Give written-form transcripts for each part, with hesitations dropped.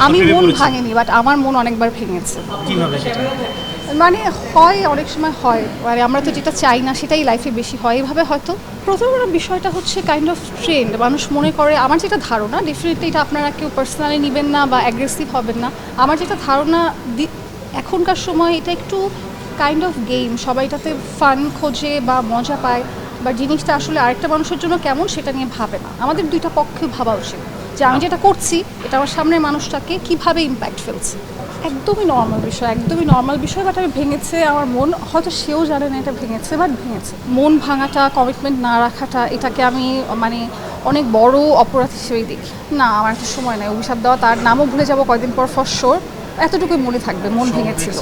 আমি মন ভাঙেনি, বাট আমার মন অনেকবার ভেঙেছে। কিভাবে সেটা? মানে হয়, অনেক সময় হয়, মানে আমরা তো যেটা চাই না সেটাই লাইফে বেশি হয় এভাবে হয়তো। প্রথম বিষয়টা হচ্ছে কাইন্ড অফ ট্রেন্ড, মানুষ মনে করে, আমার যেটা ধারণা, ডেফিনেটলি এটা আপনারা কেউ পার্সোনালি নেবেন না বা অ্যাগ্রেসিভ হবেন না, আমার যেটা ধারণা এখনকার সময় এটা একটু কাইন্ড অফ গেম, সবাই এটাতে ফান খোঁজে বা মজা পায়, বা জিনিসটা আসলে আরেকটা মানুষের জন্য কেমন সেটা নিয়ে ভাবে না। আমাদের দুইটা পক্ষে ভাবা উচিত যে আমি যেটা করছি এটা আমার সামনের মানুষটাকে কীভাবে ইম্প্যাক্ট ফেলছে। একদমই নর্মাল বিষয়, একদমই নর্মাল বিষয়, বাট আমি ভেঙেছে আমার মন, হয়তো সেও জানে না এটা ভেঙেছে, বাট ভেঙেছে। মন ভাঙাটা, কমিটমেন্ট না রাখাটা, এটাকে আমি মানে অনেক বড় অপরাধ হিসেবেই দেখি। না, আমার একটা সময় নেই অভিশাপ দেওয়া, তার নামও ভুলে যাবো কয়েকদিন পর ফর শিওর, এতটুকুই মনে থাকবে মন ভেঙেছিল।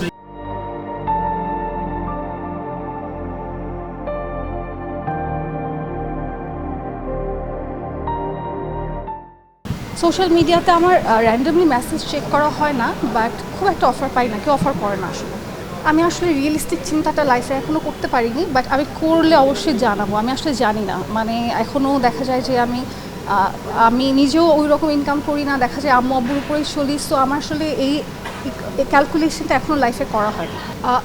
সোশ্যাল মিডিয়াতে আমার র্যান্ডমলি মেসেজ চেক করা হয় না, বাট খুব একটা অফার পাই না, কেউ অফার করে না আসলে। আমি আসলে রিয়েলিস্টিক চিন্তাটা লাইফে এখনও করতে পারিনি, বাট আমি করলে অবশ্যই জানাবো। আমি আসলে জানি না, মানে এখনও দেখা যায় যে আমি নিজেও ওই রকম ইনকাম করি না, দেখা যায় আম্মু আব্বুর উপরেই চলি, সো আমার আসলে এই ক্যালকুলেশনটা এখনও লাইফে করা হয়।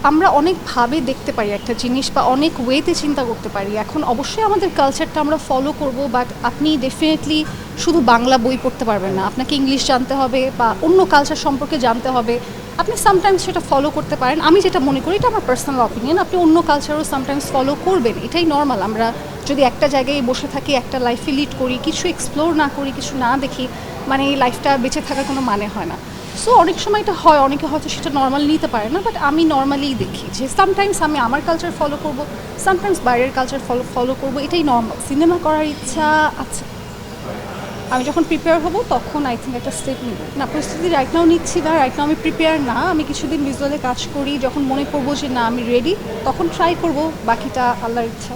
আমরা অনেকভাবে দেখতে পারি একটা জিনিস, বা অনেক ওয়েতে চিন্তা করতে পারি। এখন অবশ্যই আমাদের কালচারটা আমরা ফলো করব, বাট আপনি ডেফিনেটলি শুধু বাংলা বই পড়তে পারবেন না, আপনাকে ইংলিশ জানতে হবে বা অন্য কালচার সম্পর্কে জানতে হবে। আপনি সামটাইমস সেটা ফলো করতে পারেন, আমি যেটা মনে করি, এটা আমার পার্সোনাল অপিনিয়ন, আপনি অন্য কালচারও সামটাইমস ফলো করবেন, এটাই নর্মাল। আমরা যদি একটা জায়গায় বসে থাকি, একটা লাইফে লিড করি, কিছু এক্সপ্লোর না করি, কিছু না দেখি, মানে এই লাইফটা বেঁচে থাকার কোনো মানে হয় না। সো অনেক সময় এটা হয়, অনেকে হয়তো সেটা নর্মাল নিতে পারে না, বাট আমি নর্মালিই দেখি যে সামটাইমস আমি আমার কালচার ফলো করব, সামটাইমস বাইরের কালচার ফলো করব, এটাই নর্মাল। সিনেমা করার ইচ্ছা আছে, আমি যখন প্রিপেয়ার হব তখন আই থিঙ্ক একটা স্টেপ নিব। না, প্রস্তুতি রাইট নাও নিচ্ছি না, রাইট নাও আমি প্রিপেয়ার না, আমি কিছুদিন ভিজুয়ালে কাজ করি, যখন মনে করবো যে না আমি রেডি, তখন ট্রাই করব, বাকিটা আল্লাহর ইচ্ছা।